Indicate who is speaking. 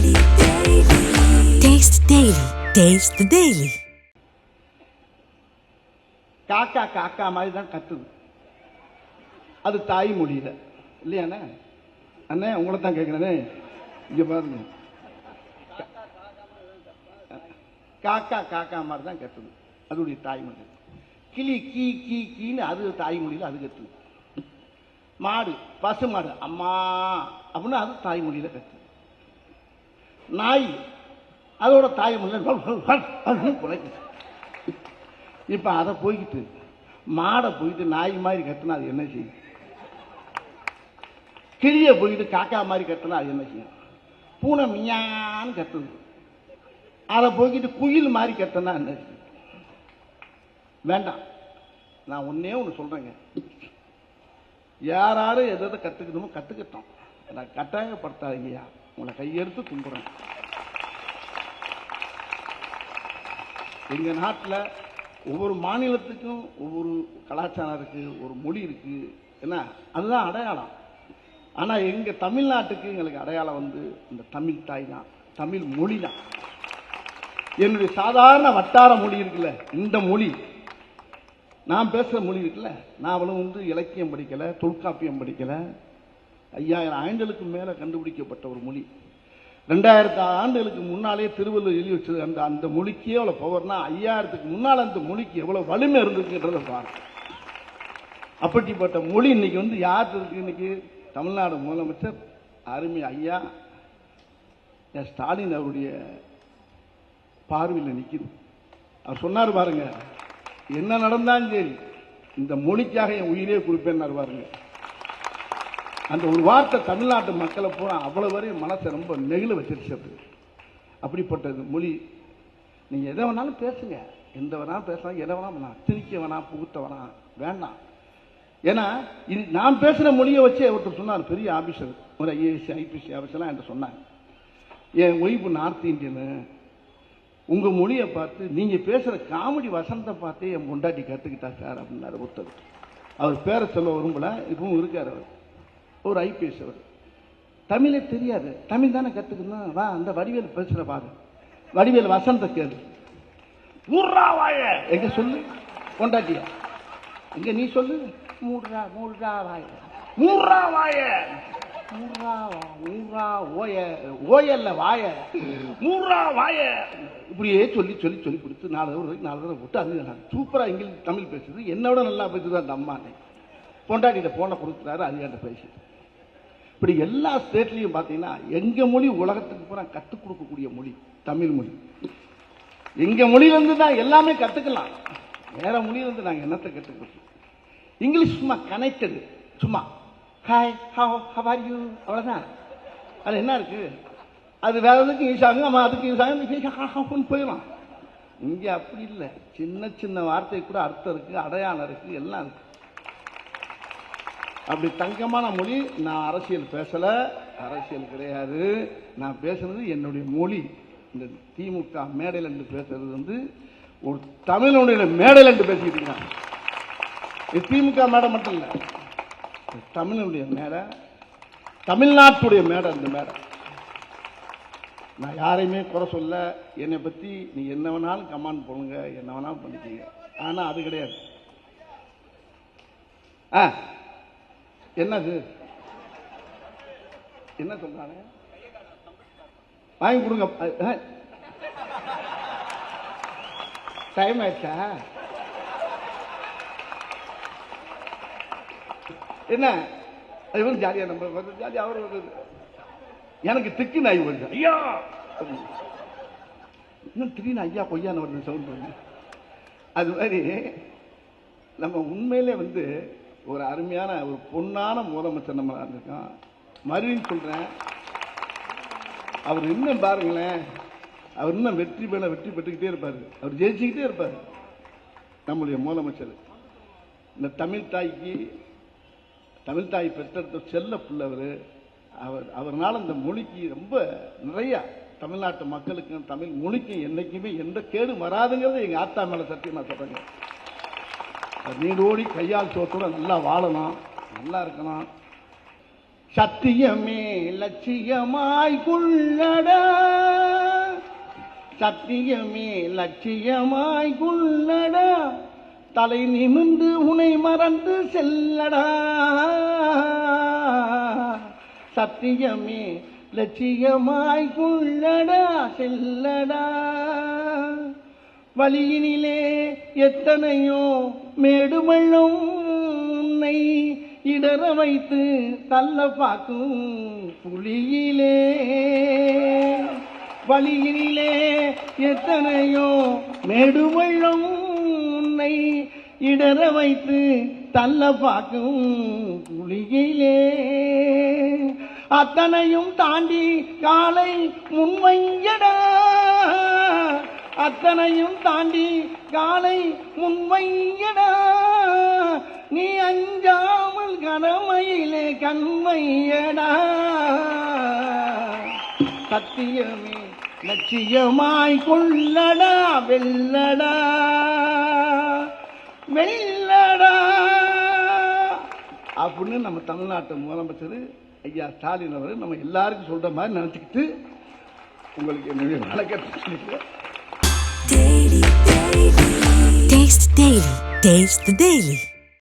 Speaker 1: Taste Daily. Taste the Daily.
Speaker 2: காக்கா காக்கா மாதிரி தான் கத்துது. அது தாய்மொழியில இல்லையாண்ணே? அண்ணே உங்களை தான் கேட்கிறேனே, இங்க பாருங்க. காக்கா காக்கா மாதிரி தான் கத்துது, அதோடைய தாய்மொழி. கிளி கீ கீ கீன்னு அது தாய்மொழியில் அது கத்துது. மாடு பசு மாடு அம்மா அப்படின்னு அது தாய்மொழியில கத்துது. நாய் அதோட தாய்மொழியில் குறைக்குது. இப்ப அதை போய்கிட்டு மாடை போயிட்டு நாய் மாதிரி கத்துனா அது என்ன செய்யும்? கிளிய போயிட்டு காக்கா மாதிரி கத்துனா அது என்ன செய்யும்? பூனை மியான்னு கத்துது. அதை போய்கிட்டு குயில் மாதிரி கத்துனா என்ன செய்யும்? வேண்டாம், நான் ஒன்னே ஒன்று சொல்றேங்க. யாரும் எதை கத்துக்கணுமோ கத்துக்கிட்டோம், நான் கட்டாயப்படுத்தாதீங்கயா, உங்களை கையெடுத்து கும்பிடுறேன். எங்க நாட்டில் ஒவ்வொரு மாநிலத்துக்கும் ஒவ்வொரு கலாச்சாரம் இருக்கு, ஒரு மொழி இருக்கு, என்ன அதுதான் அடையாளம். ஆனா எங்க தமிழ்நாட்டுக்கு எங்களுக்கு அடையாளம் வந்து இந்த தமிழ் தாய் தான், தமிழ் மொழி தான். என்னுடைய சாதாரண வட்டார மொழி இருக்குல்ல, இந்த மொழி நான் பேசுற மொழி இருக்குல்ல, நான் அவ்வளவு வந்து இலக்கியம் படிக்கல, தொல்காப்பியம் படிக்கல. 5000 ஆண்டுகளுக்கு மேல கண்டுபிடிக்கப்பட்ட ஒரு மொழி. 2000 ஆண்டுகளுக்கு முன்னாலே திருவள்ளுவர் எழுதி வச்சது. அந்த மொழிக்கே எவ்வளவு பவர்னா, 5000க்கு முன்னால் அந்த மொழிக்கு எவ்வளவு வலிமை இருந்துச்சுன்றத பாருங்க. அப்படிப்பட்ட மொழி இன்னைக்கு வந்து யாருக்கு இருக்கு? இன்னைக்கு தமிழ்நாடு முதலமைச்சர் அருமை ஐயா ஸ்டாலின் அவருடைய பார்வையில் நிற்குது. அவர் சொன்னார் பாருங்க, என்ன நடந்தாலும் சரி இந்த மொழிக்காக என் உயிரே கொடுப்பேன்னு பாருங்க. அந்த ஒரு வார்த்தை தமிழ்நாட்டு மக்களை பூரா அவ்வளவு வரையும் மனசை ரொம்ப நெகிழ வச்சிருச்சு. அப்படிப்பட்டது மொழி. நீங்க எதை வேணாலும் பேசுங்க, எந்த வேணாலும் பேசலாம், எதை வேணாலும் திணிக்க வேணாம், புகுத்த வேணாம், வேண்டாம். ஏன்னா இது நான் பேசுற மொழியை வச்சு ஒருத்தர் சொன்னார், பெரிய ஆபீசர், ஒரு ஐஏஎஸ் ஐபிஎஸ் ஆபீசர்லாம் என்கிட்ட சொன்னாங்க, என் ஒய்ஃபு நார்த் இந்தியனு, உங்க மொழியை பார்த்து நீங்க பேசுற காமெடி வசனத்தை பார்த்தே என் பொண்டாட்டி கத்துக்கிட்டா சார் அப்படின்னாரு ஒருத்தர். அவர் பேரை சொல்ல விரும்பல, இப்பவும் இருக்காரு. அவர் ஒரு ஐபிஎஸ். அவர் தமிழே தெரியாது, தமிழ் தானே கத்துக்கணும், வா அந்த வடிவேல் பேசுற பாரு, வடிவேல் வசனத்தை கேளு. மூர்ரா வாய எங்க சொல்லு, பொண்டாட்டியா எங்க நீ சொல்லு, மூர்ரா மூர்ரா வாய, மூர்ரா வாய, மூர்ரா மூர்ரா ஓய, ஓயல்ல வாய, மூர்ரா வாய, இப்படியே சொல்லி சொல்லி சொல்லி கொடுத்து 4 தடவை போட்டு அது சூப்பரா இங்கிலீஷ் தமிழ் பேசுது, என்னோட நல்லா பேசுது அந்த அம்மா. பொண்டாட்டிகிட்ட போன கொடுக்குறாரு, அது என்கிட்ட பேசுது. இப்படி எல்லா ஸ்டேட்லையும் பார்த்தீங்கன்னா எங்க மொழி உலகத்துக்கு பூரா கற்றுக் கொடுக்கக்கூடிய மொழி தமிழ் மொழி. எங்க மொழியிலிருந்து தான் எல்லாமே கற்றுக்கலாம், வேற மொழியிலிருந்து நாங்கள் என்னத்தை கற்றுக்கிறோம்? இங்கிலீஷ் சும்மா கனெக்டடு, சும்மா ஹாய் ஹவ் ஆர் யூ, அவ்வளோதான். அது என்ன இருக்கு? அது வேற எதுக்கு யூஸ் ஆகும், நம்ம அதுக்கு யூஸ் ஆகும் போயிடலாம். இங்கே அப்படி இல்லை, சின்ன சின்ன வார்த்தை கூட அர்த்தம் இருக்கு, அடையாளம் இருக்கு, எல்லாம் இருக்கு. அப்படி தங்கமான மொழி. நான் அரசியல் பேசல, அரசியல் கிடையாது, நான் பேசுறது என்னுடைய மொழி. இந்த திமுக மேடையில் என்று பேசுறது வந்து ஒரு தமிழுடைய மேடையில் என்று பேசிக்கிட்டு இருக்காங்க. இது திமுக மேடை மட்டும் இல்லை, தமிழுடைய மேடை, தமிழ்நாட்டுடைய மேடை. இந்த மேடை நான் யாரையுமே குறை சொல்ல, என்னை பத்தி நீ என்ன வேணாலும் கமெண்ட் பண்ணுங்க, என்ன வேணாலும் பண்ணிக்கீங்க, ஆனா அது கிடையாது. என்னது என்ன சொல்றாங்க? வாங்கி கொடுங்க. டைம் ஆயிடுச்சா? என்ன அது ஜாலியா, நம்ம ஜாலியா. அவர் எனக்கு திக்கு நாய் வருது, ஐயா இன்னும் திடீர்னு ஐயா பொய்யான வருது சவுண்ட் வருது. அது மாதிரி நம்ம உண்மையிலே வந்து ஒரு அருமையான ஒரு பொன்னான முதலமைச்சர் நம்ம இருந்திருக்கோம். மறுபடியும் சொல்றேன், அவர் இன்னும் பாருங்களேன், அவர் இன்னும் வெற்றி மேல வெற்றி பெற்றுக்கிட்டே இருப்பாரு, அவர் ஜெயிச்சுக்கிட்டே இருப்பாரு நம்முடைய முதலமைச்சர். இந்த தமிழ் தாய் பெற்றெடுத்த செல்ல பிள்ளவர் அவர். அவர்னால இந்த மொழிக்கு ரொம்ப நிறைய தமிழ்நாட்டு மக்களுக்கும் தமிழ் மொழிக்கும் என்னைக்குமே எந்த கேடு வராதுங்கிறது எங்க ஆத்தா மேல சத்தியமா சொல்றேங்க. நீடோடி கையால் சோத்தோட நல்லா வாழணும், நல்லா இருக்கணும். சத்தியமே லட்சியமாய் கொள்ளடா, சத்தியமே லட்சியமாய் கொள்ளடா, தலை நிமிர்ந்து உனை மறந்து செல்லடா, சத்தியமே லட்சியமாய் கொள்ளடா செல்லடா. வழியினிலே எத்தனையோ மேடுமள்ளும் உன்னை இடற வைத்து தள்ள பார்க்கும் புலியிலே, வழியினிலே எத்தனையோ மேடுமள்ளும் உன்னை இடற வைத்து தள்ள பார்க்கும் புலியிலே, அத்தனையும் தாண்டி காலை முன்வையடா, அத்தனையும் தாண்டி காலை முன்வையடா, நீ அஞ்சாமல் கடமையிலே கண்மையடா, சத்தியமே லட்சியமாய் கொள்ளடா வெல்லடா வெல்லடா அப்படின்னு நம்ம தமிழ்நாட்டு முதலமைச்சர் ஐயா ஸ்டாலின் அவர் நம்ம எல்லாருக்கும் சொல்ற மாதிரி நினைச்சுக்கிட்டு உங்களுக்கு என்னுடைய வணக்கத்தை
Speaker 1: Taste the Daily. Taste the Daily.